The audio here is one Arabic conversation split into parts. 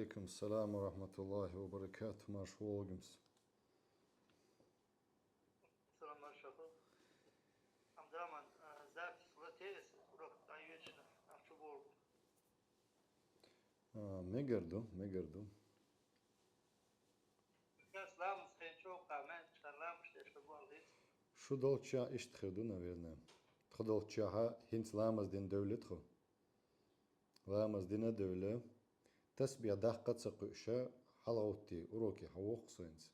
وعليكم السلام ورحمة الله وبركاته. Marshwolgens. Selam Marshall. Amdaman zapis ulates urok ayuchna afterwork. Megardu. Gaslam skencho kamen charlam shteshto bolis. Şu dolça iştxırdu, наверное. Txadolçaha hint lamaz din devletxu. Lamaz dina devle. Tasbiya dahqat saqışa halawti uroki hawuq soyns.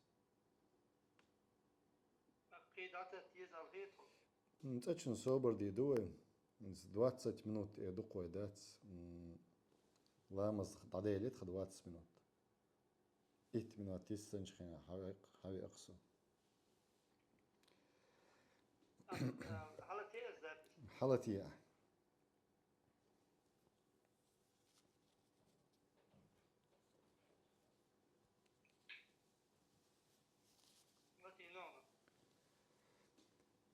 Qidata tiz alhito. Нцачен собор ди дуе. 20 минут еду qoydac. Lamaz dadelit 20 minut. 8 minut tissanch khina hawi aqsu. Halates zapis. حالتي Mati no.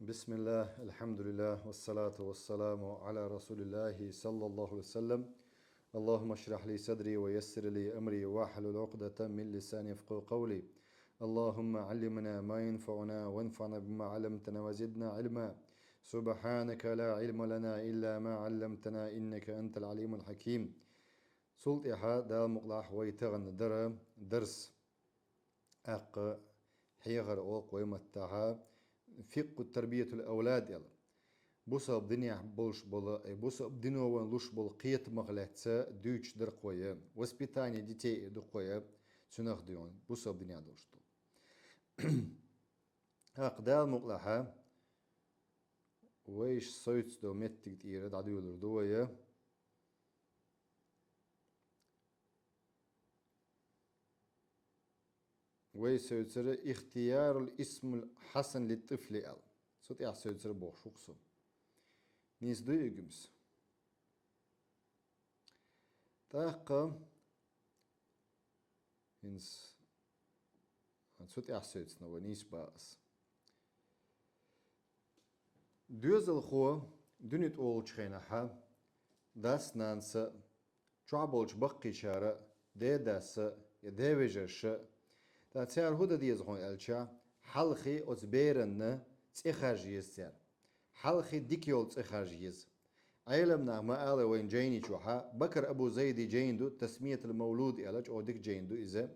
بسم الله الحمد لله والصلاة والسلام على رسول الله صلى الله عليه وسلم. اللهم اشرح لي صدري ويسر لي أمري واحلل عقدة من لساني يفقهوا قولي. اللهم علمنا ما ينفعنا وانفعنا بما علمتنا وزدنا علما. سبحانك لا علم لنا إلا ما علمتنا إنك أنت العليم الحكيم. سلطة دا مقلاح ويتغن درس أق حيغر أوق ويمتها فقه تربية الأولاد يلا بوسا بدنيا بولش بولا بوسا بدنيا ونلوش بول قيت مغلاتسا دوش در قوية وسبيتانيا ديتي دو قوية سنخ ديون بوسا بدنيا دوشتو أقدال مقلحة ويش صوت دو متك تيرد عدو دوية ويسوتر اختيار الاسم الحسن للطفل ال صوت يحسوتر بوخ شوقسو نيس دو يجمس تاقا هنس صوت يحسوتنا ونيس باس دوزل خو دونيت اول چخينها داس نانسا چعبولش بقي شارع دي داس يديوجرش دا تسير هودا ديز هون الچا حلخي ازبيرن تسخرجيز تسير حلخي ديكيول تسخرجيز علمنا ما قال وين جيني شوحا بكر ابو زيد جيندو تسمية المولود الج او ديك جيندو اذا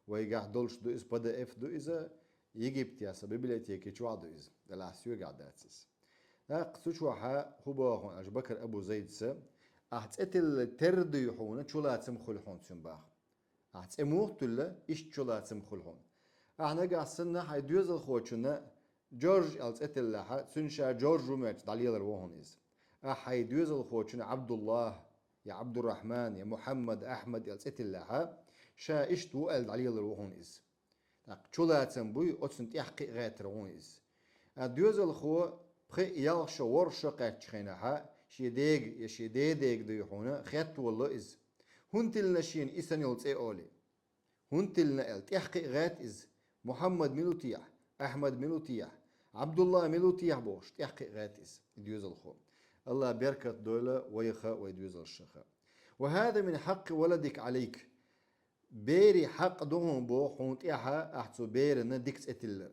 ويقع دولش دو از بدا اف دو اذا يجيب تياسا ببليتيكي شو عدو اذا دلاسيو قعداتس لا قصو شوحا هو باهون اج بكر ابو زيد سا احتقل تردو يحونا شولات سمخول حون سنباخ أمور تلا إيش شلاتم خلهم. إحنا قاعدين هاي دوزل خوتشنا جورج ألت أتلاها سنشا جورج روميت دليل الوهنيز. هاي دوزل خوتشنا عبد الله يا عبد الرحمن يا محمد أحمد ألت أتلاها شا إيش تو أل دليل الوهنيز. شلاتم بوي أتصنت يحقق غير الوهنيز. دوزل خو بخي يالش ورش قاتشخينها شيديج ديحونا خيط والله إز. هنتلنا شين إسان يولت إيه أولي هنتلنا قلت يحقق غات إز محمد ملوتيح أحمد ملوتيح عبد الله ملوتيح بوش يحقق غات إز يدوز الخو الله بركة دولة ويخا ويدوز الشخا وهذا من حق ولدك عليك بيري حق دهم بو حونت إيحا أحتو بيرنا ديكس إتلر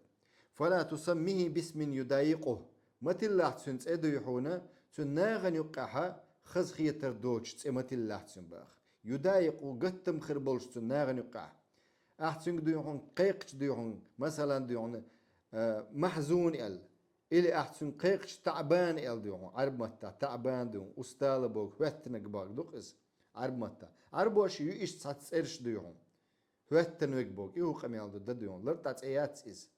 فلا تسميه باسم يضايقه متل أحتسن تأدو يحونا تناغن يقعها خز خيتر دوش تسمتل أحتسن باخ يضايق وقتم خربلش تناغن يقع أحسن ديون قيقش ديون مثلا ديون محزون إلي أحسن قيقش تعبان ديون عرب متى تعبان ديون أستاذ بوك وقتنك باك دوقس عرب متى عرب وش يش تسيرش ديون وقتنك بوك إيهو قميال ديون لرتات إيات إز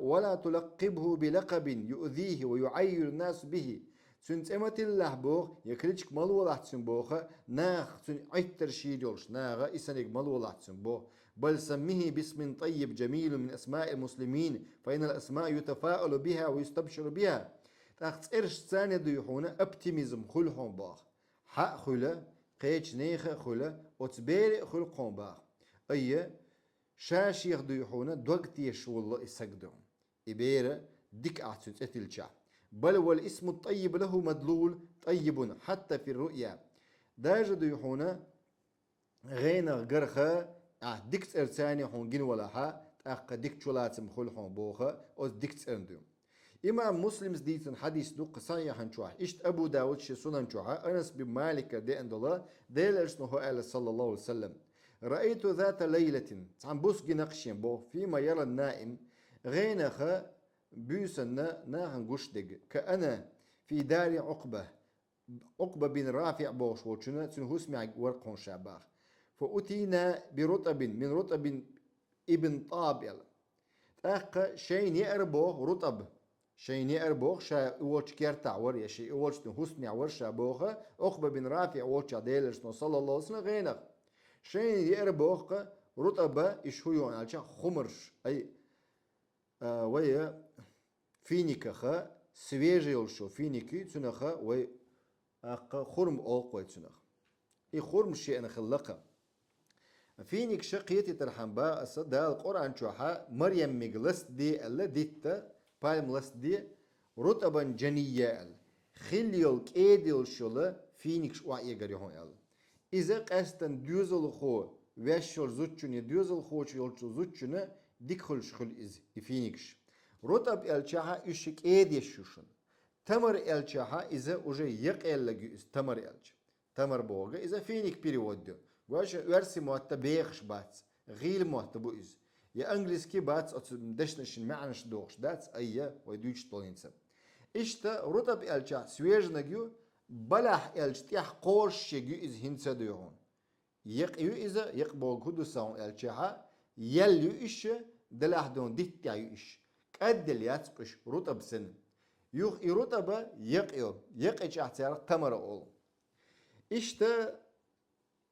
ولا تلقبه بلقب يؤذيه ويعير الناس به سنت امت الله بوخ يكريتش مالو لحتسن بوخ ناخ سن عيتر شيدولش ناغا إسانيك مالو لحتسن بوخ بل سميه باسم طيب جميل من أسماء المسلمين فإن الأسماء يتفاءل بها ويستبشر بها تاخت إرش ثانية ديحونا أبتيميزم خلهم باخ حق خلا قيتش نيخ خلا وتبير خلقهم باخ أي شاشيخ ديحونا دوغتيش والله إساقدهم إبيرا ديك أعتسن اتلشا بل والاسم الطيب له مدلول طيب حتى في الرؤيا داج ديحونا غينا غرخة ديكت ارتاني هون جن ولا ها تأق ديكت شولات مخول هون بوخة أو ديكت انديوم إمام مسلم ديتن حديث دوق صحيح هنشوح إشت أبو داود شي سنن شوحة أنس بن مالك دي عند الله ديل إرسنه قال صلى الله عليه وسلم رأيت ذات ليلة عم بوس نقشين بو فيما يرى النائم غينخ بيسن ناهن قشدق كأنا في دار عقبة عقبة بن رافع بوش وشنا تنهوس مع ورقون شعباخ فأتينا برطب من رطب ابن طابل تاق شين يأربوه رطب شين يأربوه شا اولش كيرتع ور يا شي اولش تنهوس مع ور شعبوخ عقبة بن رافع وش عديلش صلى الله عليه وسلم غينخ شين يأربوه رطب إشهيون على خمرش أي ويا فينيكخا سويجيل شو فينيكي تنخا وي خرم أوقوي تنخ إي خرم شيء أنا خلقه فينيك شقيتي ترحم با دا القرآن شوحا مريم مجلس دي ألا ديتا بالم لس دي رطبا جنيا خليل كيدل شولا فينيك شو يقري هون ألا إذا قاستن دوزل خو وشل زوتشني دوزل خو شل زوتشنا ديكخل شخل إز فينيكش رطب الشاها إشك إيدي شوشن تمر الشاها إذا وجه يقل لجي تمر الش تمر بوغا إذا فينيك بيريود واش ورسي موات بيخش بات غيل موات بوئز يا انجليزكي بات دشنش معنش دوغش داتس ايا ويدوش طولينسا اشتا رطب الشا سويج نجيو بلح الش تيح قوش يجيو إز هنسا ديهون يقيو إذا يقبو كدو ساون الشاها يليو إش دلح دون ديت تايو إش قدل ياتبش رطب سن يوخ رطب يقيو يقيش احتيار تمر أول إشتا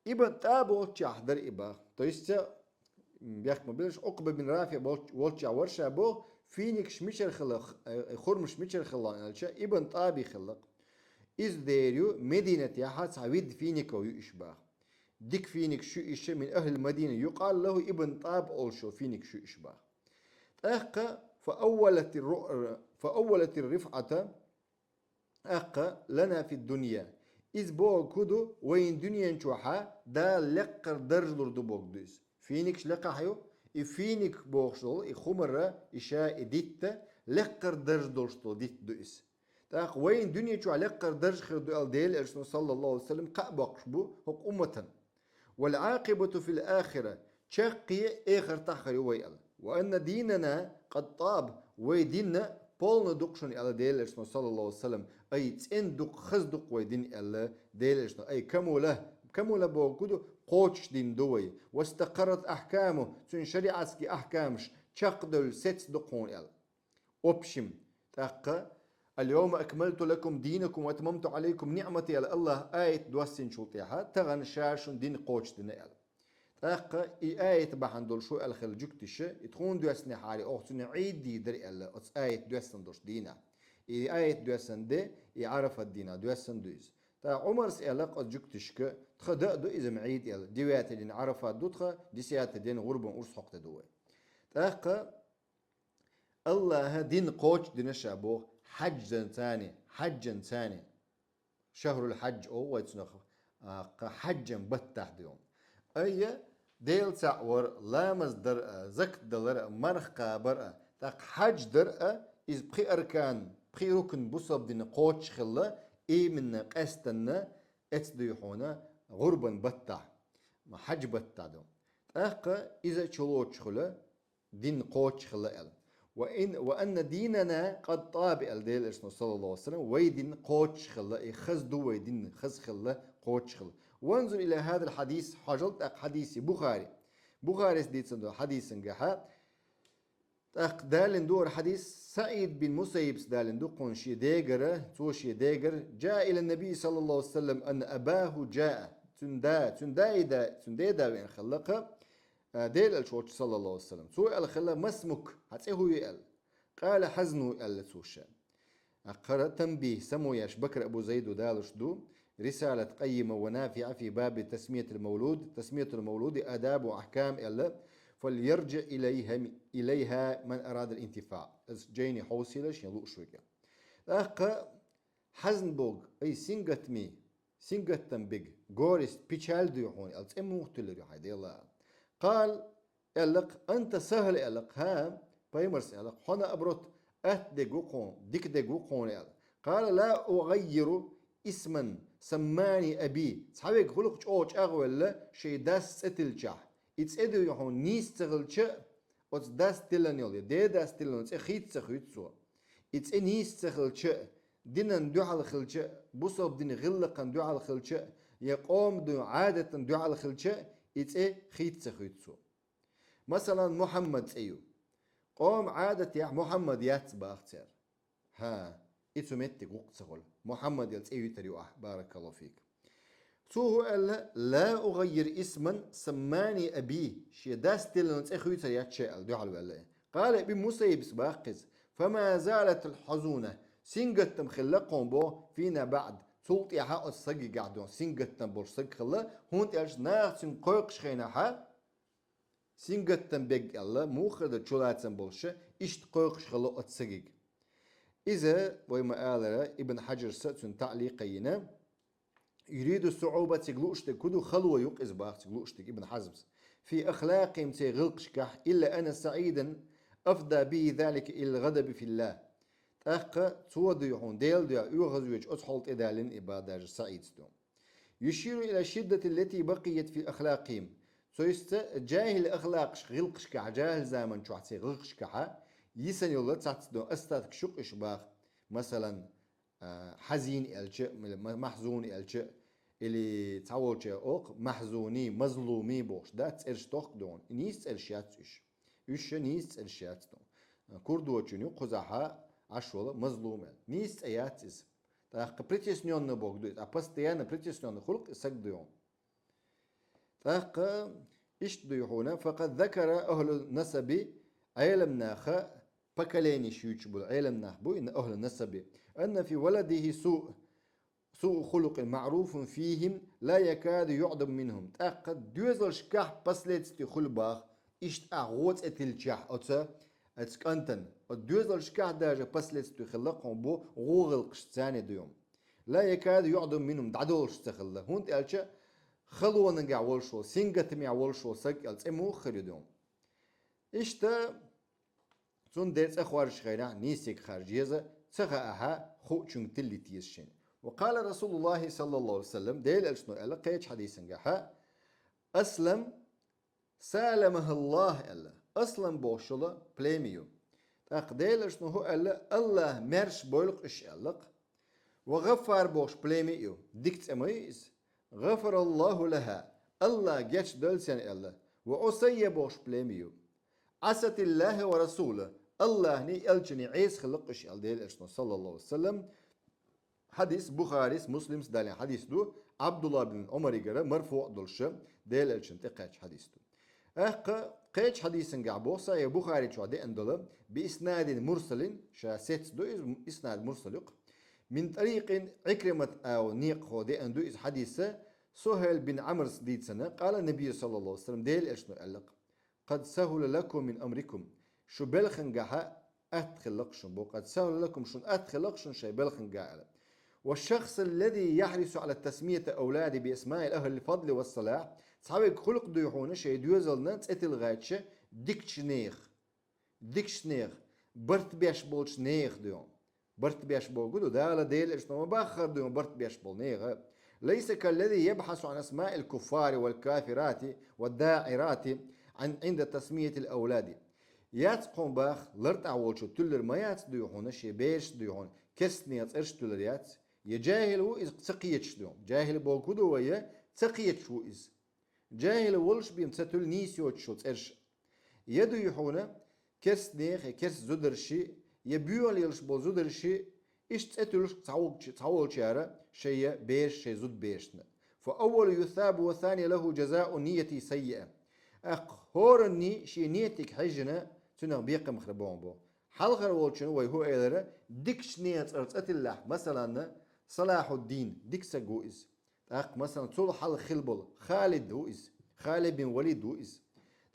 ابن تابو تشاحدر إبا تويستا بيحكم بيلش عقبة بن رافع بولتشا ورشا بو فينيك شميشر خلق خرم شميشر خلق ابن طابي خلق إز ديريو مدينة يحاس عويد فينيك ويشبه ديك فينيك شو إيش من أهل المدينة يقال له ابن طاب أولشو فينيك شو إشبه أخا فأولت الرفعة أخا لنا في الدنيا إز بوغ كودو وين دنيا نشوحا دا لقر درجلور دو بوغ دوز فينيكش لقاحيو فينيك بوغشتول خمرة إشاء ديتا لقر درجلور شتول ديت دوز تاق وين دنيا نشوحا لقر درج خير دو الديل إرسنو صلى الله عليه وسلم قابقش بو هق أمة والعاقبة في الآخرة شقي آخر تحخر ويال وأن ديننا قد طاب ويديننا بولنا دقشن على ديلشنا صلى الله عليه وسلم أي تين دق خز دق ويدين على ديلشنا أي كموله بوجوده قوتش دين دوي واستقرت أحكامه تون شريعتك أحكامش تقدل ست دقون على أبشم تأقى اليوم أكملت لكم دينكم وأتممت عليكم نعمتي على الله آية دوسين شوطيها تغن شاشن دين قوتش دين على تاقا آية بحندول شو الخل جكتش يتخون دوسني حالي أختن عيد دي دري الله أتس آية دوسن دوش دينا آية دوسن دي يعرف الدينا دوسن دوز تا عمر سألق جكتشك تخدأ دو إذا معيد يلا ديوات دين عرفات دوتخا دي سيات دين غربا أرس حقت دوي تاقا الله دين قوش دين شابوه حجا ثاني شهر الحج أو ويتسنخ حجا بتح ديوم أي ديل تعور لامز درء زك دلر مرخ قابر تاق حج درء إز بخي أركان بخي ركن بصب دين قوتش خلا إي من قستنا اتديحونا غربا بتع ما حج بتع دو تاق إذا چلوش خلا دين قوتش خلا وأن ديننا قد طابع الديل إرسنو صلى الله عليه وسلم ويدين قوتش خلا خز دو ويدين خز خلا قوتش خلا وانظر إلى هذا الحديث حجلت حديث بخاري ديت صندوق حديث نجحا دالن دور حديث سعيد بن مسيب دالن دو قنشي ديجر توشي ديجر جاء إلى النبي صلى الله عليه وسلم أن أباه جاء تندايدا وين خلق ديل الشوش صلى الله عليه وسلم سوء الخلا ما اسمك هتسيه يقل قال حزنه قال توشا أقرأ تنبيه سمو ياش بكر أبو زيد ودالش دو رسالة قيمة ونافعة في باب تسمية المولود آداب وأحكام إلا فليرجع إليها من أراد الانتفاع جيني حوصلش يلوق شوية أخا حزن بوغ أي سينغتن بيج غوريس بيشال ديوحون ألت مختلر يحيد الله قال ألق أنت سهل ألق ها بايمرس ألق حنا أبرت دقوقون ديك دقوقون ألق قال لا أغير اسما سماني أبي صحابي خلق أوش أغوال شي داس ستلجح إتسأدو يحون نيس تغلش أوش داس تلانيول دي داس تلانيول خيت سخيتسو إتس نيس تغلش دينن دو على خلش بوصب دين غلقا دو على خلش يقوم دو عادة دو على خلش إتس خيت سخيتسو مثلا محمد أيو قوم عادة يا محمد ياتبا أختار ها إتسو متك وقت سغل محمد يلت أيو تريوح بارك الله فيك سوه قال لا أغير اسما سماني أبي شي داس تلنت أخوي تريات شيء دو على ولا قال ابن موسى بسباقز فما زالت الحزونة سنجتم خلقهم بو فينا بعد سلطي حق السجي قاعدون سنجتم بول سج خلا هون تاش ناس سنقوق شخينا حق سنجتم بيج الله مو خد تشولاتن بولش إشت قوق شخلا السجي إذا وما قال ابن حجر ستون تعليقينا يريد الصعوبة تقلوشتك كدو خلوة يقز باخ تقلوشتك ابن حزم في أخلاقهم تغلقش كح إلا أنا سعيدا أفضى به ذلك إلى الغضب في الله أخا تود يحون ديل ديا يغزوج أصحلت إدالين إبادة سعيد ستون يشير إلى الشدة التي بقيت في أخلاقهم سويست جاهل أخلاقش غلقش كح جاهل زمن شو حتى غلقش كح يسن يلا تعتدون أستاذ شق إشباخ مثلا حزين إلش محزون إلش اللي تعول شيء أوق محزوني مظلومي بوش ده تسرش توك دون نيس إرشيات إيش نيس إرشيات دون كردو تشنيو قزحة عشوة مظلومة نيس آيات إز تاق بريتيس نيون نبوك دوت أبستيان بريتيس نيون خلق سك دون تاق إيش ديوحونا فقد ذكر أهل النسب علم ناخا بكاليني شيوش بول علم ناخبو إن أهل النسب أن في ولده سوء خلق معروف فيهم لا يكاد يعدم منهم تأقد دوزل شكاح بسلت خلباخ إشت أغوت أتلجح أتا أتكنتن دوزل شكاح داجة بسلت خلقهم بو غوغل قشتاني ديوم لا يكاد يعدم منهم دعدول شتخلق هون تألجا خلوة نقع والشو سنجة مع والشو سك ألتمو خريدوم إشتا تون ديرت أخوار شخيرا نيسيك خارجيزة تغاها خو چون تلي تيسشين وقال رسول الله صلى الله عليه وسلم ديل ألشنو ألا قيج حديثا قاها أسلم سالمه الله ألا أسلم بوشلا بليميو تاق ديل ألشنو هو ألا الله مرش بولق إش ألق وغفر بوش بليميو ديكت أميز غفر الله لها الله جيش دلسان ألا وأسي بوش بليميو عسى الله ورسوله الله ني ألجني عيس خلقش ديل ألشنو صلى الله عليه وسلم حديث بخاري مسلم دالين حديث دو عبد الله بن عمر يقرا مرفوع دولش ديل ألشن تقاش حديث دو قيش حديث قعبوصا يا بخاري شو عدي أندلا بإسناد مرسل شاسيت دو إسناد مرسل من طريق عكرمة أو نيق هو دي أندو إز حديث سهيل بن عمرو ديت سنة قال النبي صلى الله عليه وسلم ديل ألشنو ألق قد سهل لكم من أمركم شو بلخن قاها أتخلقشن بو قد سهل لكم شن أتخلقشن شي بلخن قاها والشخص الذي يحرص على تسمية أولاده بأسماء أهل الفضل والصلاح صحابي خلق ديوحونا شي ديوزلنا تأتل غايتش ديكشنيخ برت بيش بولش نيخ ديون برت بيش بول قدو دالا ديل إشتما باخر ديون برت بيش بول نيخ ليس كالذي يبحث عن أسماء الكفار والكافرات والداعرات عند تسمية الأولاد ياتقون باخ لرت أولشو تلر ما ياتديوحونا شي بيش ديوحون كسنيات إرش تلريات يجاهل هو إذ تقيتش دوم جاهل بولكودو ويا تقيتش هو إذ جاهل ولش بيم تتل نيسيوت شوت إرش يدو يحونا كس نيخ كس زدرشي يبيول يلش بول زدرشي إيش تتلش تعول شارع شيء بيش شيء زد بيشنا فأول يثاب والثاني له جزاء نية سيئة هورني شي نيتك حجنا تنا بيقم خربون بو حلقة ولشن ويهو إيلرا ديكش نيت أرتأت الله مثلا صلاح الدين ديكسا جوئز تاق مثلا صلح الخلبل خالد وئز خالد بن وليد وئز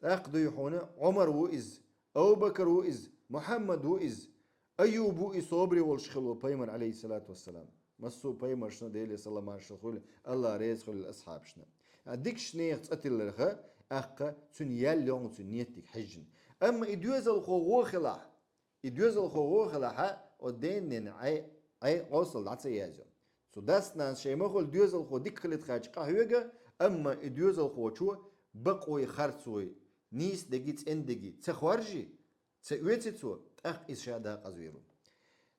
تاق ديحونا عمر وئز أبو بكر وئز محمد وئز أيوب وئز صبري والشخل وبيمر عليه الصلاة والسلام مسو بيمرشنا ديلي صلى الله عليه وسلم الله رزق الأصحابشنا ديك شنيخ تقتلرها أخا تون ياليون تون نيتك حجن أما إدوز الخوغو خلاح إدوز الخوغو خلاح ودين أي وصل لعطي يازو سو داس ناس شيء مخول دوز الخو ديك خلت خاج قهوجة أما إدوز الخو شو بقوي خرصوي نيس دقيت اندقي تخورجي تسويتسو أخ إسشادا قزويرو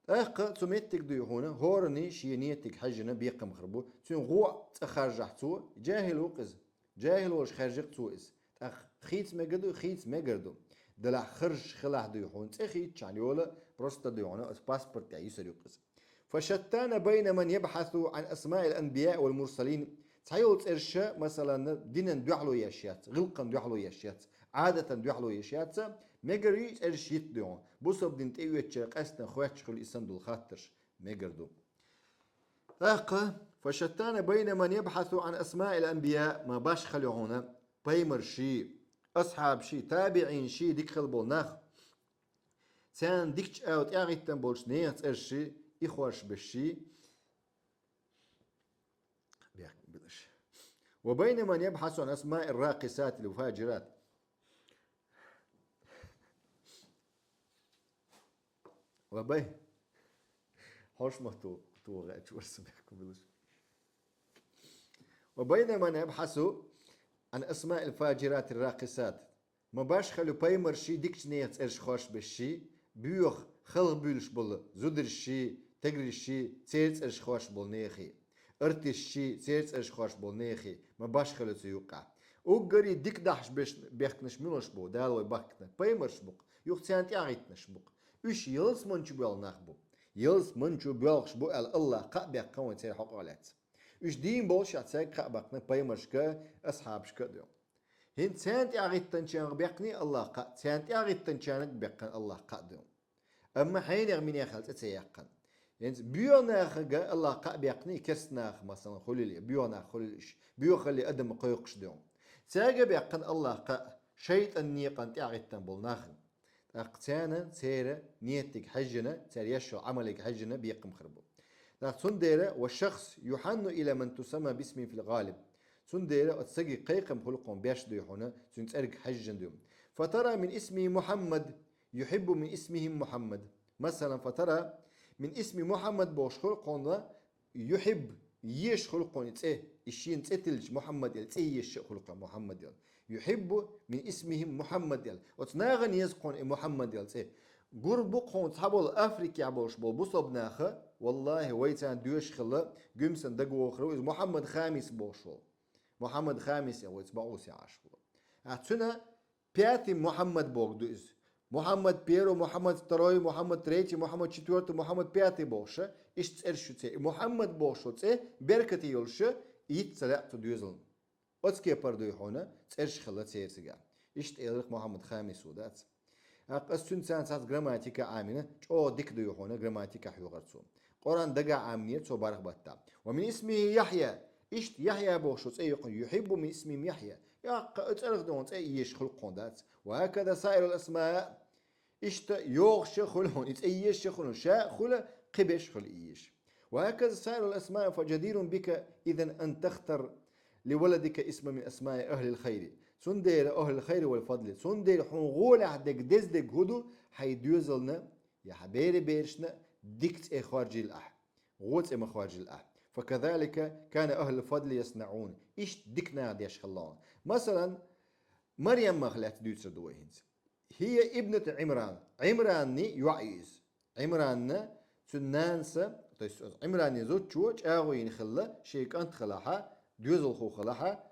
أخ تميتك ديهونا هورني شينيتك حجنا بيقم خربو تون غو تخرجحتو جاهل وقز جاهل وش خرجقتو إس أخ خيت مجدو خيت مجردو دلع خرج خلاح ديهون تخيت شانيولا بروستا ديهونا باسبورت يسر يقز فشتان بين من يبحث عن أسماء الأنبياء والمرسلين تحيول ترشا مثلا دينا دوحلو يشيات غلقا دوحلو يشيات عادة دوحلو يشيات مجري ترشيت ديون بوصب دين تيوتش قسنا خواتش خل إسندو الخاطرش مجردو فشتان بين من يبحث عن أسماء الأنبياء ما باش خليهونا بيمر شي أصحاب شي تابعين شي ديك خلبول ناخ تان ديكش اوت اغيتن بولش نيت ارشي إخوش بالشي بلش وبين من يبحث عن أسماء الراقصات الفاجرات وبين حوش مهتو غايت ورسم يحكم بلش وبين من يبحث عن أسماء الفاجرات الراقصات ما باش خلو بايمر شي ديكش نيت ارش خوش بالشي بيوخ خلق بيلش بول زودر الشي تجري الشي تيرت ارش خوش بول نيخي ارتي الشي تيرت ارش خوش بول نيخي ما باش خلو تيوقع وقري ديك دحش بيخنش منوش بو دالوي باكنا بايمرش بوق يوخ تيانتي عيتنش بوق ايش يلس منشو بيال ناخبو يلس منشو بيالش بو الله قابع قوان تير حقالات ايش دين بولش عتساك قابقنا بايمرش كا اصحابش كدو هين تيانتي عيتن شان بيقني الله قا تيانتي عيتن شانك بيقن الله قادو أما حين يغمين يخلت أتيقن يعني بيوناخ الله قا بيقني كسناخ مثلا خليلي بيوناخ خليليش بيو خلي أدم قيقش دوم ساقا بيقن الله قا شيطان نيقن تعيتن بولناخ أقتانا سيرة نيتك حجنا سير يشو عملك حجنا بيقم خربو سنديرة والشخص يحن إلى من تسمى باسم في الغالب سنديرة أتسقي قيقم خلقهم بيش ديحونا سنتسألك حجن دوم فترى من اسمه محمد يحب من اسمه محمد مثلا فترى من اسم محمد بوش خلقنا يحب يش خلقون تسه الشين تسلج محمد يل تسه يش خلق محمد يل يحب من اسمه محمد يل وتناغن يزقون محمد يل تسه قرب قون تحبول أفريقيا بوش بول بوصب ناخه والله ويتان دوش خلا جمسن دقو خلو محمد خامس بوشول محمد خامس يا ويتبعوس يا عشرة أعتنا بياتي محمد بوغدوز محمد بيرو محمد تروي محمد تريتي محمد четвертый محمد بياتي بوشة إيش تسألشوا تي محمد بوشة تي بركتي يولشة يتسلع تدوزلن أتسكي بردو يحونا تسألش خلا تسير سجع إيش تقولك محمد خامس ودات أقصن سانسات جراماتيكا عامنة أو ديك دو يحونا جراماتيكا حيوغرتسو قرآن دقع عامنية سو بارك بطا ومن اسمه يحيى إيش يحيى بوشة تي يحب من اسمه يحيى يا أتعرف دون تأيش خلقون دات وهكذا سائر الأسماء إشت يوغش خلون إتأيش خلون شاء خل قبش خل إيش وهكذا سائر الأسماء فجدير بك إذا أن تختر لولدك اسم من أسماء أهل الخير سندير أهل الخير والفضل سندير حنغول عدك دزدك هدو حيدوزلنا يا حبيري بيرشنا ديكت إخارج الأح غوت إخارج الأح فكذلك كان أهل الفضل يصنعون إيش ديكنا ديش خلون مثلا مريم مخلات دوتر دوهينز هي ابنة عمران عمران يعيز عمران تنانسة عمران يزوج شوش أغوين خلا شيك أنت خلاها دوزل خو خلاها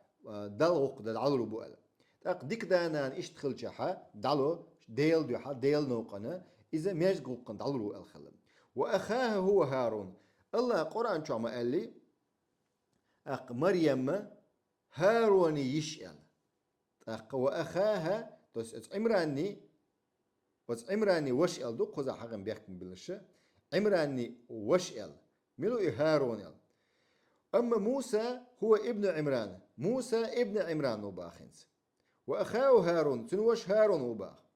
دلغوق دلعلو بوال تاق ديك دانان إيش تخل شحا دلو ديل دوحا ديل نوقنا إذا ميش قلقن دلو الخلا وأخاه هو هارون الله قرآن شو ما قال لي أق مريم هارون يشأل أق وأخاها تس عمراني وشأل دو قزا حقن بيحكم بالشة عمراني وشأل ملو هارون يل أما موسى هو ابن عمران موسى ابن عمران وباخنس وأخاه هارون تنوش هارون وباخ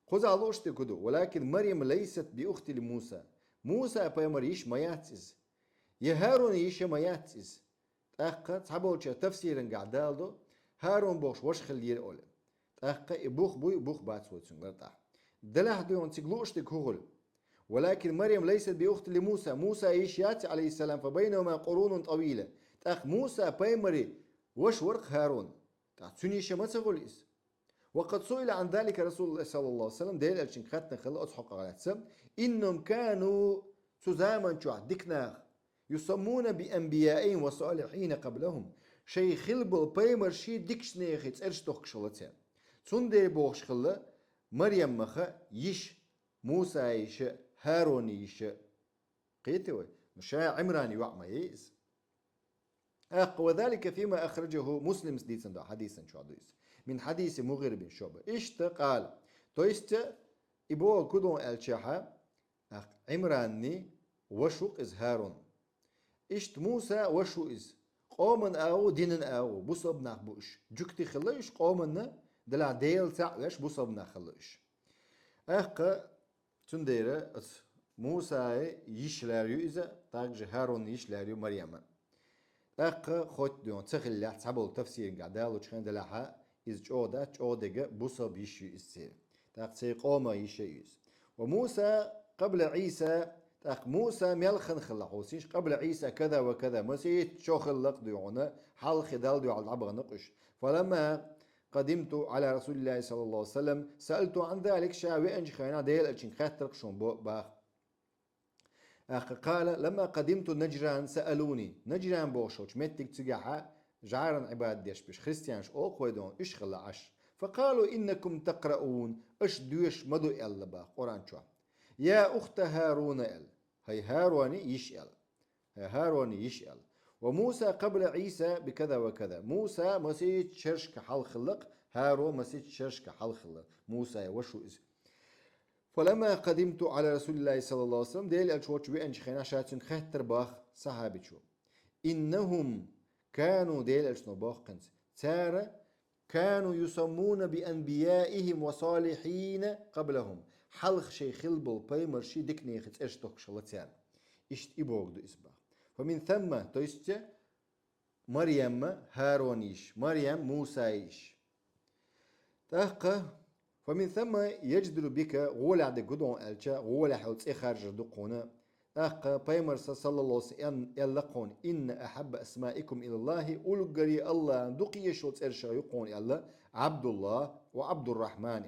قزا الله اشتكدو ولكن مريم ليست بأخت لموسى موسى بيمريش ما ياتز يا هارون يش ما ياتيز تأخ تحبولش تفسيرا قاعد دالدو هارون بوش وش خليه أول تأخ بوخ بوي بوخ بات سوتشن غلطة دلها دون تقلوش تكهول ولكن مريم ليست بأخت لموسى موسى يش ياتي عليه السلام فبينهما قرون طويلة تأخ موسى بايمري وش ورق هارون تأخ تسنيش ما تقوليس وقد سئل عن ذلك رسول الله صلى الله عليه وسلم دليل أشين خاتنا خلا أصحق على السم إنهم كانوا سزاما شو دكنا يسمون بأنبيائهم وصالحين قبلهم شيء خلبل بايمر شي ديكشني خيت ارشتوخ شلتين تندر بوخش خلا مريم مخا يش موسى يش هارون يش قيتوي مشا عمراني وعما يس وذلك فيما أخرجه مسلم سديسا حديثا شو عدويس من حديث مغير بن شعبة إشت قال تويست إبوه كدون الشاحة عمراني وشوق إز هارون إشت موسى وشو إز قومن أو دينن أو بصب نخبوش جكتي خليش قومن دلع ديل تعلش بصب نخليش تندير موسى يشلر يؤذى تاج هارون يشلر مريم خود دون تخلي تسبل تفسير قاعدة وشخن دلعها إز جودة بصب يشو إسير تاق قوم يشيز وموسى قبل عيسى تاق موسى ملخن خلقوسيش قبل عيسى كذا وكذا مسيت شو خلق ديونا حال خدال ديو على العبغ نقش فلما قدمت على رسول الله صلى الله عليه وسلم سألت عن ذلك شاوي أنج خينا ديل أجن خاترق شون باخ قال لما قدمت نجران سألوني نجران بوشوش متك تجاها جعرن عباد ديش بش خريستيانش أو قويدون إش خلا عش فقالوا إنكم تقرؤون إش دوش مدو إل باخ قرآن شو يا أخت هارون إل هي هاروني يشأل هي هاروني يشأل وموسى قبل عيسى بكذا وكذا موسى مسيت شرش كحل خلق هارون مسيت شرش كحل خلق موسى وشو إز فلما قدمت على رسول الله صلى الله عليه وسلم ديل الشوش بأنش خينا شاتن خطر باخ صحابي شو إنهم كانوا ديل الشنو باخ قنس تارة كانوا يسمون بأنبيائهم وصالحين قبلهم حلق شي خلبل بايمر شي دكني خت اشتوك شلتان اشت إبوغ دو إسبا فمن ثم تويست مريم هارونيش مريم موسايش تحقه فمن ثم يجدر بك غول عد قدون ألشا غول حوت إخارج دقونا أخ بايمر صلى الله عليه وسلم يلقون إن أحب أسمائكم إلى الله أولقري الله دقي شوت إرشا يقون الله عبد الله وعبد الرحمن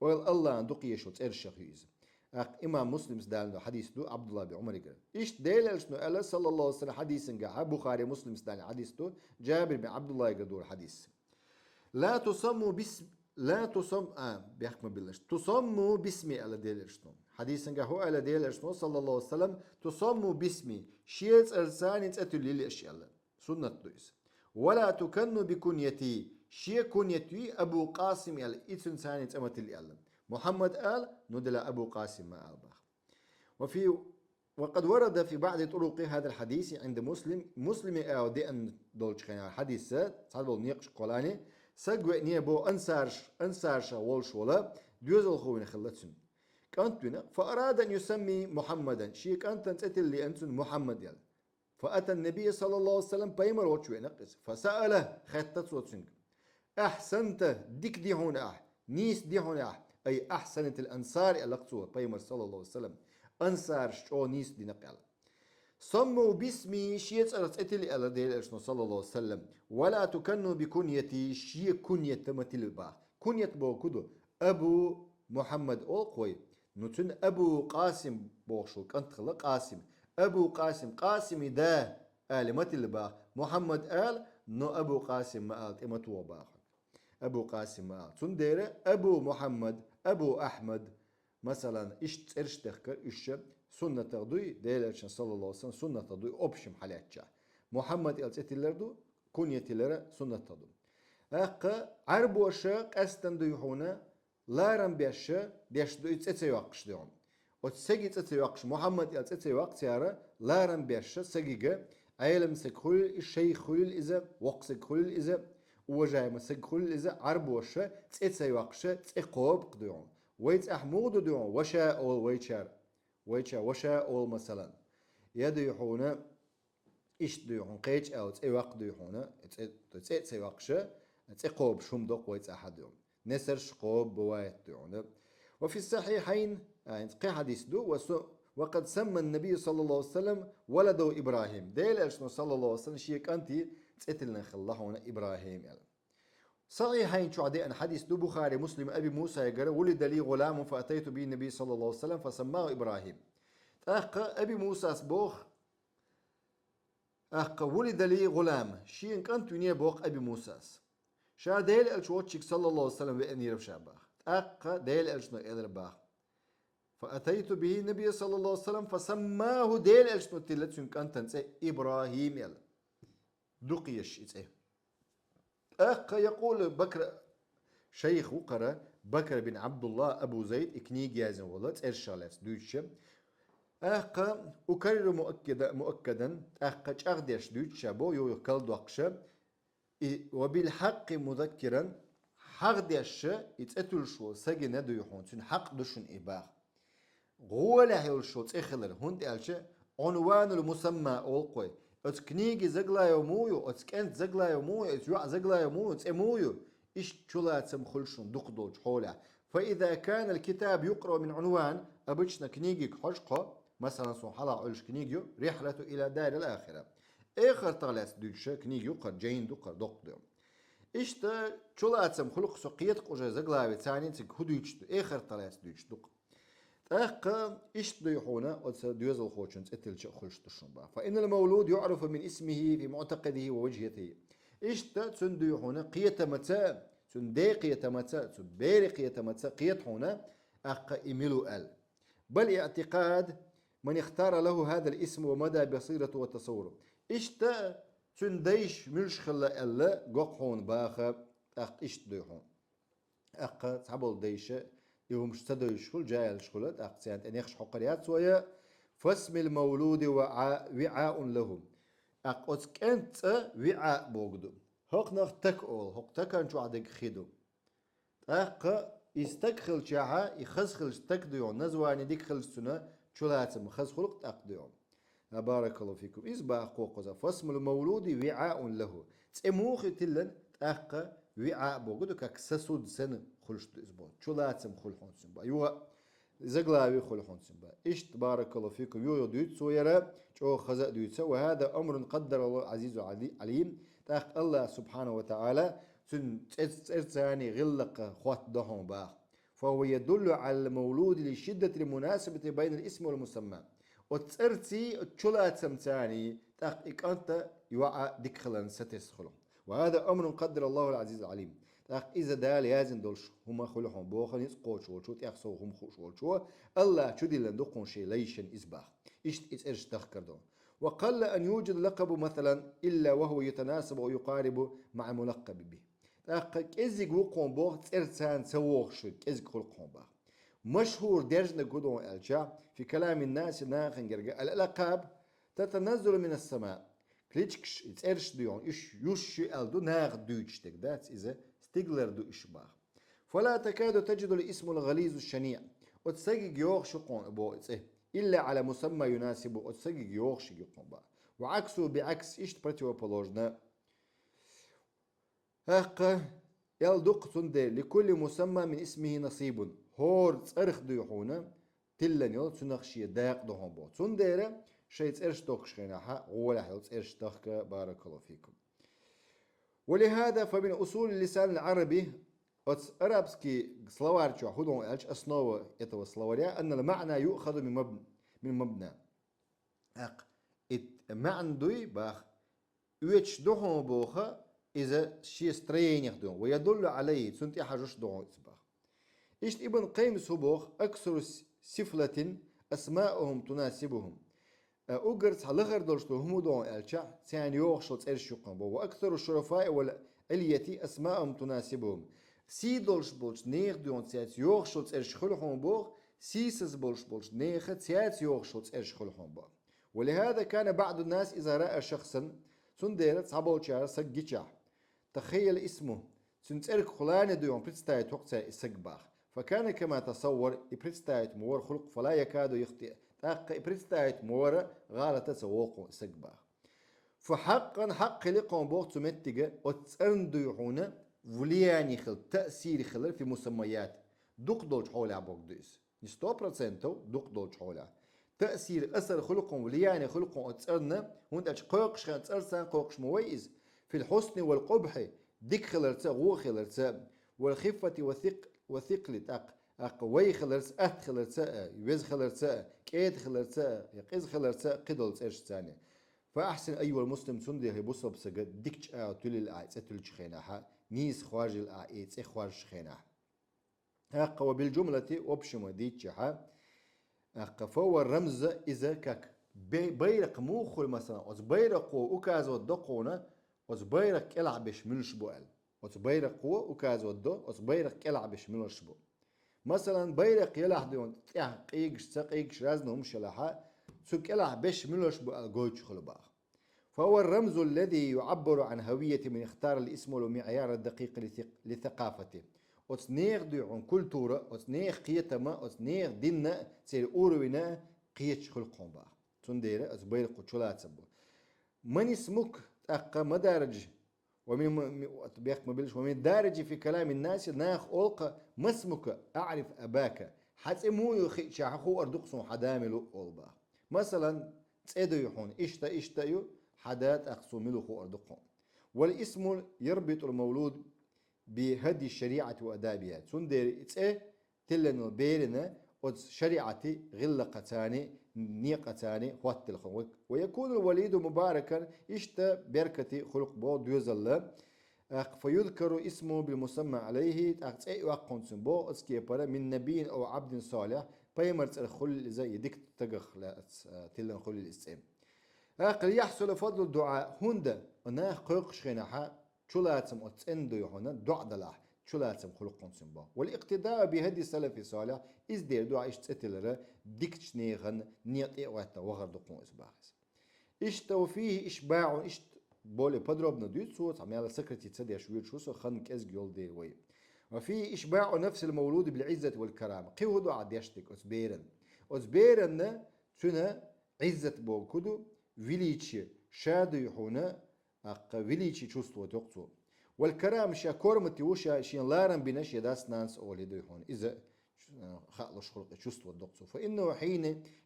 ويل الله دقي شوت إرشا يز أخ إمام مسلم سدالنا حديث دو عبد الله بعمر يقول إيش دليل شنو الله صلى الله عليه وسلم حديث نجاح بخاري مسلم سدالنا حديث دو جابر بن عبد الله يقول الحديث لا تصموا باسم لا تصم بيحكم بالله تصموا باسمي على ديل شنو حديث هو على ديل شنو صلى الله عليه وسلم تصموا باسمي شيت ارسان تاتل لي اشياء سنه دويس ولا تكنوا بكنيتي شي كنيتي ابو قاسم على انسان تمثل يعلم محمد قال ندل ابو قاسم ما البخ وقد ورد في بعض طرق هذا الحديث عند مسلم او دي ان دولش خنا حديث صادول نيقش قولاني سجوا نيبو أنسارش والش ولا ديوزل خوين خلتسن كانتنا فأراد أن يسمي محمدا شيء كانت تأتي اللي أنتن محمد يلا فأتى النبي صلى الله عليه وسلم بايمر وشوي نقص فسأله خطت وتسنج أحسنت ديك دي هنا نيس دي هنا أي أحسنت الأنصار الأقصوة بايمر صلى الله عليه وسلم أنصار شو نيس دي نقل صموا باسمي شيء أرسلت على ديل صلى الله عليه وسلم ولا تكنوا بكنيتي شيء كنية مثل با كنية بو كدو أبو محمد أوقوي نتن أبو قاسم بوشو كنت خلق قاسم أبو قاسم دا آل مثل با محمد آل نو أبو قاسم ما آل تمتوا با أبو قاسم ما آل تندير أبو محمد أبو أحمد مثلا إيش تذكر إيش سنة تغدوي ديلرشن صلى الله عليه وسلم سنة تغدوي أبشم حالاتشا محمد التلردو كونيتلره سنة تغدو عربو شاق أستندو يحونا لارن بيش دو يتسيواقش ديون وتسيجي يتسيواقش محمد التسيواق تيارا لارن بيش سيجيجا عالم سكخل الشيخ خل إذا وقسك خل إذا وجاي مسك خل إذا عربو شاق تسيواقش تقوب قديون ويت أحمود ديون وشاء أول ويتشار وشاء أول مثلا يدي يحونا إيش ديوحون قيج أو تسي وق ديوحونا تسي وقشة تسي قوب شوم دوق ويتس أحد يوم نسر قوب بوايت ديوحونا. وفي الصحيحين يعني قي حديث دو وقد سمى النبي صلى الله عليه وسلم ولده إبراهيم ديل أشنو صلى الله عليه وسلم شيك أنتي تسأتلنا خلهونا إبراهيم يعني. صحيحين شو عدي أن حديث دو بخاري مسلم أبي موسى يقول ولد لي غلام فأتيت به النبي صلى الله عليه وسلم فسماه إبراهيم. أبي موسى سبوخ ولد لي غلام شين كان توني بوق أبي موسى شا ديل الشوتشيك صلى الله عليه وسلم بأني رفشاباخ ديل الشنو إذر باخ فأتيت به النبي صلى الله عليه وسلم فسماه ديل الشنو تلتشن كان تنسي إبراهيم يلا دقيش إيه يقول بكر شيخ وقرا بكر بن عبد الله أبو زيد إكنيج يازن ولد إرشالس دوتشم أكرر مؤكدا أغديش دوتشا بو يقال دوقشا وبالحق مذكرا حق ديش يتأتل شو سجن دويحون سن حق دشن إباخ غولا هيول شو تأخلر هند ألشة عنوان المسمى أولقوي أتكنيجي زغلا يومويو أتكنت زغلا يومويو أتوع زغلا يومويو تأمويو إيش تشولات سمخلشون دقدوج حوله. فإذا كان الكتاب يقرأ من عنوان أبتشنا كنيجي حشقة مثلا صحلا علش كنيجيو رحلة إلى دار الآخرة آخر طالس دوتشا كنيجيو قر جين دو قر دق دو إيش تا تشولات سمخلق سقيت قجا زغلا بتاني تك هدوتش آخر طالس دوتش دق إيش ضيحونا دوزل خوشنز اتلش خلش تشنبا. فإن المولود يعرف من اسمه في معتقده ووجهته. إيش تنديحونا قية متى تندي قية متى تبيري قية متى قية هنا إميلو ال بل اعتقاد من اختار له هذا الاسم ومدى بصيرته وتصوره. إيش تنديش مش خلا ألا قحون باخا إيش ضيحون تعبل ديشة يوم اشتدوا يشغل جاي الشغلات أقسيان أن يخش حقريات سويا فاسم المولود وعاء لهم أقص أنت وعاء بوجدو هق نختكول هق تكن شو عدك خيدو يستكخل شعاء يخسخل استكديون نزواني ديك خل سنة شو لازم خسخلق تقديون. بارك الله فيكم إزبا قوقزا فاسم المولود وعاء له تأموخ تلن وعاء بوجدو كسسود سنة خلشت إزبا شو لازم خلحون سنبا يوا زغلاوي خلحون سنبا إيش تبارك الله فيكم يو دوت سويرا شو خزا دوت وهذا أمر قدر الله عزيز عليم تاخ الله سبحانه وتعالى ترتاني غلق خوات دهم باخ فهو يدل على المولود لشدة المناسبة بين الاسم والمسمى وترتي تشولات سمتاني تاخ إكانت يوعى دكخلن ستسخلهم. وهذا أمر قدر الله العزيز العليم تاخ إذا دال يازن دولش هما خلهم بوخن يسقوش وشو تيخسو هم خوش وشو الله شدي لندقون شي ليشن إزباخ إيش إرش تخكردون. وقل أن يوجد لقب مثلا إلا وهو يتناسب ويقارب مع ملقب به. كزيق وقون بوغ ترسان سووخش كزيق خلقون باغ مشهور درجنا قدون الجا في كلام الناس ناخن جرجا الألقاب تتنزل من السماء كليتشكش ترش ديون إيش يوش ألدو ناخ دوتش تكدات إذا ستيغلر دو إيش باغ. فلا تكاد تجد الاسم الغليظ الشنيع وتسجق يوخش قون بو إلا على مسمى يناسبه وتسجق يوخش يقون باغ. وعكسه بعكس إيش противоположно يلدق تندر لكل مسمى من اسمه نصيب هور تسرخ ديحونا تلن يل تنخشي داق دهون بو تندر شيء تسرش دوخش خيناها ولا حيل تسرش دوخك. بارك الله فيكم. ولهذا فمن أصول اللسان العربي أرابسكي словарчу هدون ألش основа этого словаря أن المعنى يؤخذ من مبنى المعنى دوي باخ يوتش دهون بوخا إذا شيء سترينيخ دون ويدل عليه سنتي حاجش دون إصباح. إيش ابن قيم سبوخ أكثر سفلة أسماءهم تناسبهم أوجرت لغر دلشتو هم دون ألشع ثاني يوخشلت إرشقهم وأكثر الشرفاء والعلية أسماءهم تناسبهم سي دلش بولش نيخ دون ثات يوخشلت إرشخلهم بوخ سيسز بولش نيخ ثات يوخشلت إرشخلهم بوخ. ولهذا كان بعض الناس إذا رأى شخصا سنديرت صابولشار سجيتشا تخيل اسمه سنترك خلانة ديون بريتستايت وقتها السجباخ فكان كما تصور بريتستايت مور خلق فلا يكاد يخطئ بريتستايت مور غالة سووق السجباخ. فحقا حق لقوم بوقت متجة وتسرن ديحونا فلياني خل تأثير خلال في مسميات دوق دولج حولها بوق دوس نستو برسنتو دوق دولج حولها تأثير أثر خلقهم ولياني خلقهم أتسرنا وانت أشقاقش خان تسرسان قاقش مويز في الحسن والقبح ديك خلرتا غو خلرتا والخفة وثقل أق وي خلرتا أت خلرتا يوز خلرتا كيد خلرتا يقيز خلرتا قدل تسرش تاني فأحسن أيها المسلم سندي هي بصب سجد ديكش تولي الآيت تولي خيناها نيس خارج الآيت خارج خيناها أق وبالجملة وبشم ديتشها أق فهو الرمز إذا كك بيرق موخل مثلا أز بيرق وكاز ودقونا أز بيرق يلعبش ملش بوال أز بيرق وكاز ودو أز بيرق يلعبش ملش بو مثلا بيرق يلعب قيقش رازنهم شلحا سك يلعبش ملش بوال جوج خلباخ فهو الرمز الذي يعبر عن هوية من اختار الاسم والمعيار الدقيق لثقافته وتنيغ دي عن كلتورة وتنيغ قيتما وتنيغ دينا تسير أوروينا قيتش خلقهم بقى تندير أزبير قتشولات سبو من اسمك أقا مدارج ومن الدارج في كلام الناس ناخ ألقى ما اسمك أعرف أباك حتى مو يخي شاحخو أردقصو حداملو أولبا مثلا تسيدو يحون إشتا حدات أقصو ملوخو أردقهم والاسم يربط المولود بهدي الشريعة وأدابها تندير تلنو بيرنا شريعتي غلقتاني نيقتاني خوات الخوك ويكون الوليد مباركا اشتا بركتي خلق بود يزل فيذكر اسمه بالمسمى عليه وقون سنبو من نبي أو عبد صالح بيمرت الخل زي ديك تقخ تلن خل الاسم أقل يحصل فضل الدعاء هندا أنا قيقش خيناها شلاتم أتسندو يهونا دعاء دلاح شلاتم خلقون سنبا والاقتداء بهدي السلف الصالح إز دير دعاء اشتتلر ديكتش نيغن نيط إيواتا وغردقون إسباغس اشتو فيه إشباع بولي بدربنا دوت صوت عم يالا سكرتي تسدي شوير شوسو خنك إزج يول دير وي وفيه إشباع نفس المولود بالعزة والكرامة قيو دعاء ديشتك أزبيرن تنا عزة بوكودو فيليتشي شادو يحونا فيليتشي تشوستو تقصو والكرام شا كورمتي وشا شين لارن بنش يداس نانس أولي دو يحون إذا خلقش خلق تشوستو تقصو فإنه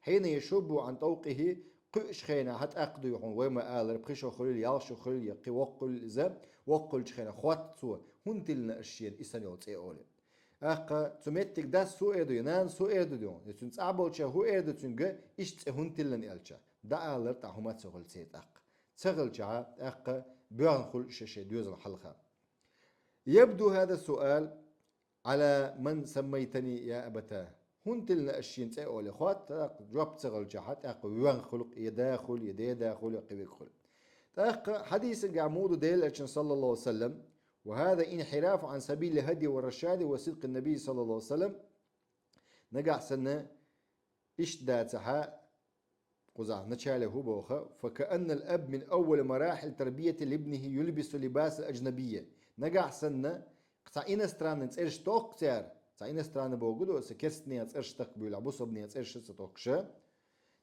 حين يشب عن طوقه قش خينا حتى أقدو يحون وما آلر بخشو خليل يالشو خليل يقي وقل إذا وقل خينا خوات سوا هون تلنا الشين إسان يوت إيه أولي تمتك داس سو إيدو ينان سو إيدو ديون يتون تعبول شا هو إيدو تنجا إشت هون تلن إلشا دا آلر تعهمات سغل سيت تغل جعا بيان خل شاشة دوز الحلقة يبدو هذا السؤال على من سميتني يا أبتاه هون تلنا الشين تأولي خوات جواب تغل جعا بيان خلق يداخل يدي داخل يقوي خل حديث قعمود ديل صلى الله عليه وسلم وهذا انحراف عن سبيل الهدي والرشاد وصدق النبي صلى الله عليه وسلم نقع سنة إشداتها قزع نشاله بوخا فكأن الأب من أول مراحل تربية لابنه يلبس لباس الأجنبية نقع سنة قطعين ستران نتسيرش توق تيار قطعين ستران بوغدو سكرستني نتسيرش تقبيل عبوصب نتسيرش ستوقشا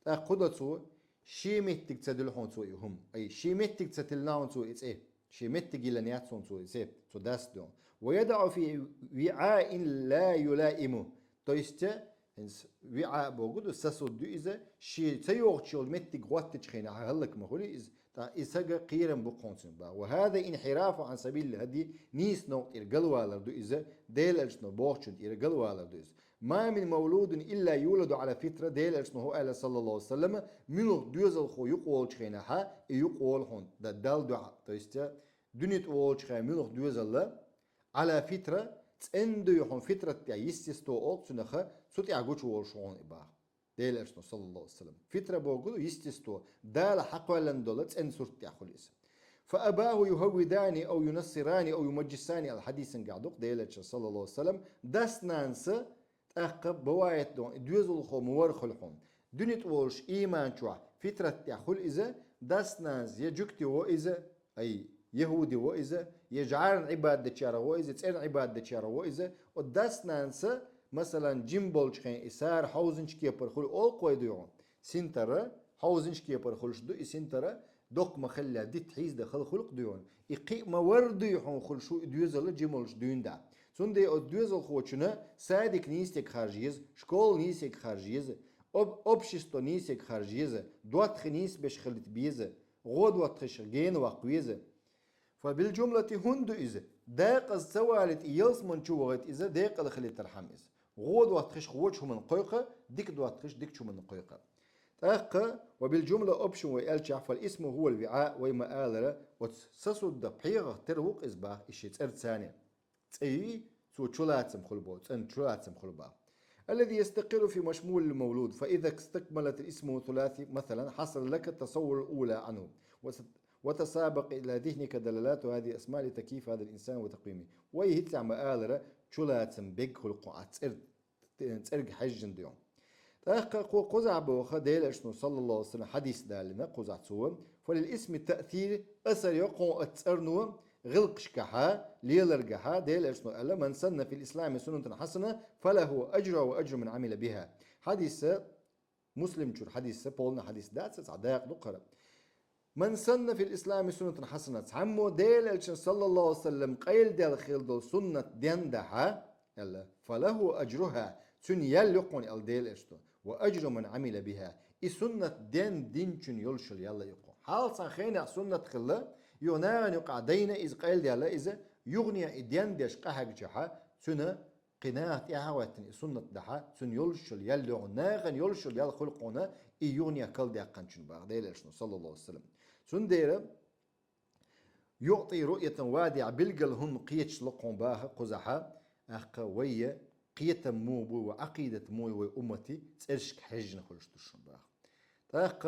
قدتو شيمتك تدلحون سوء هم أي شيمتك تتلناون سوء إيه شيمتك إلى نياتسون سوء تو داس دون ويدع في وعاء لا يلائمه تويستا وعاء بوجود ساسود دو إذا شيء تيوغ شيل متك غوات تشخينا هلك مهولي إز إساق قيرم بقونسن با وهذا انحراف عن سبيل الهدي نيس نوت إرقلوالر دو إذا ديل أجنو بوغشن إرقلوالر دو إذا ما من مولود إلا يولد على فطرة ديل أجنو هو ألا صلى الله عليه وسلم منو دوزل خو يقول تشخينا ها يقول هون دا دال دعا تويستا دنيت أول تشخينا منو دوزل على فطرة تندو يحون فطرة تاع يستستو أول سنخا سوتي عقوش وشون إباه ديل أجنو صلى الله عليه وسلم فطرة بوغلو يستستو دال حق ولن دولت أن سورت تاع خليس فأباه يهوداني أو ينصراني أو يمجساني الحديث قاعدوق ديل أجنو صلى الله عليه وسلم داس نانس تأقب بوايت دون دوزل خو مورخ الحون دنيت وولش إيمان شوا فطرة تاع خل إذا داس نانس يجوكتي وإذا أي يهودي وإذا يجعل عبادة شارع وإذا تسأل عبادة شارع وإذا وداس نانسا مثلا جيمبول شخين إسار حوزنش كي برخول أول قوي ديون سنترا حوزنش كي برخولش دو سنترا دق ما خلى دي تحيز دخل خلق ديون إقي ما ورد يحون خل شو ديوزل جملش ديون دا سون دي ديوزل خوشنا سادك نيستك خارجيز شكول نيستك خارجيز أبشستو نيستك خارجيز دوات خنيس بش خلت بيزه غود واتخش جين وقويزه فبالجملة هندو إذا داق السوالت إيلس من شو وقت إذا داق الخلية ترحم إذا غود واتخش خوش من قيقة ديك دواتخش ديك شو من قيقة تاق وبالجملة أوبشن ويالشع فالاسم هو الوعاء ويما آلرة وتسسد دبحيغة تروق إزباخ إشي تسر ثانية تأيي سو تشولاتم خلبو تسن تشولاتم خلبا الذي يستقر في مشمول المولود فإذا استكملت الاسم ثلاثي مثلا حصل لك التصور الأولى عنه وتسابق إلى ذهنك دلالات هذه أسماء لتكييف هذا الإنسان وتقويمه ويهتع مآلرة تشولاتم بيج خلقو تسرق حجن ديون تحقق قزع بوخا ديل اشنو صلى الله عليه وسلم حديث دالنا قزع تسوى فللاسم التأثير أثر يقوم أتسرنو غلق شكحا ليلرقحا ديل اشنو ألا من سن في الإسلام سنة حسنة فله أجر وأجر من عمل بها حديث مسلم جور حديث بولنا حديث داتس عداق دقرة من سن في الإسلام سنة حسنة عمو ديل اشنو صلى الله عليه وسلم قيل ديل خيل دول سنة ديندحا ألا فله أجرها سن يلقون الديل اشتو وأجر من عمل بها سنة دين شن يلشل يلا يقو حال صخينا سنة خلا يونان يقع دينا إذ قيل ديالا إذا يغني إديان ديش قهق جحا سنة قناة إعواتن سنة دحا سن يلشل يلا ناغن يلشل يلا خلقونا يغني كل ديا قنشن باغ ديل اشتو صلى الله عليه وسلم سن ديرا يعطي رؤية وادع بلقل هن قيتش لقون باها قزحا أخوية قية مو وعقيدة مو وأمتي تسرشك حجنا خلش تشنباخ تاق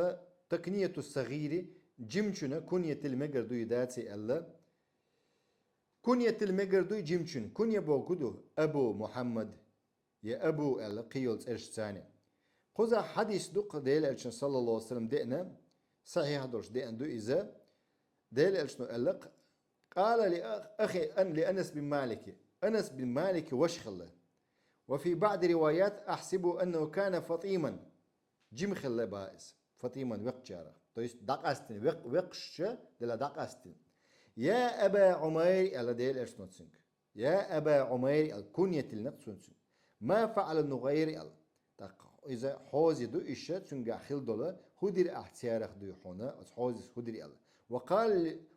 تقنية الصغير جمشنا كنية المجردو يداتي ألا كنية المجردو جمشن كنية بوكدو أبو محمد يا أبو ألا قيول تسرش ثاني قزا حديث دق ديل ألشن صلى الله عليه وسلم دينا صحيح درش دينا دو إذا ديل ألشنو ألق قال لأخي أن لأنس بن مالك أنس بن مالك وشخله وفي بعض روايات أحسب أنه كان فطيما جمخل بائس فطيما وقجارة تويس دقاستن وقش دلا دقاستن يا أبا عمير على ديل إرسنوتسنك يا أبا عمير الكنية النقصنسن ما فعل النغير إذا حوزي دو إشت سنجا خل دولا هدر احتيارخ دو حونا حوزي هدر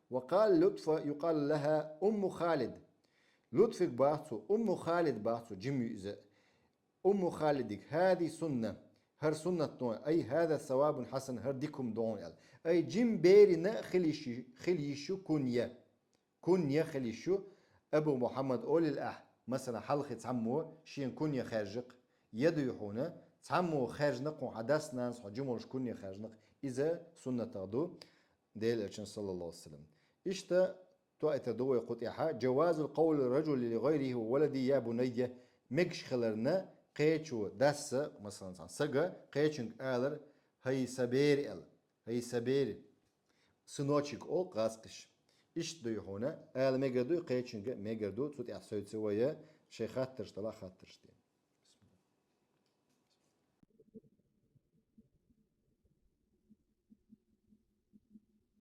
وقال لطفة يقال لها أم خالد لطفك باعتو أم خالد باعتو جمي إذا أم خالدك هذه سنة هر سنة نوع أي هذا ثواب حسن هر ديكم دون أي جم بيرنا خليشو كنيا خليشو أبو محمد أول الأح مثلا حلقة عمو شين كنيا خارجق يدو يحونا تعمو خارجنق وحدث ناس حجموش كنيا خارجنق إذا سنة تغدو ديل أجن صلى الله عليه وسلم إشتا تؤتى دوي قطعها جواز القول الرجل لغيره ولدي يا بني مكش خلرنا قيتشو دس مثلا سجا قيتشن آلر هي سبير سنوشك أو قاسقش إيش دوي هنا آل مجردو قيتشن مجردو تؤتى سويت سويا شيخات ترشتلا خات ترشتي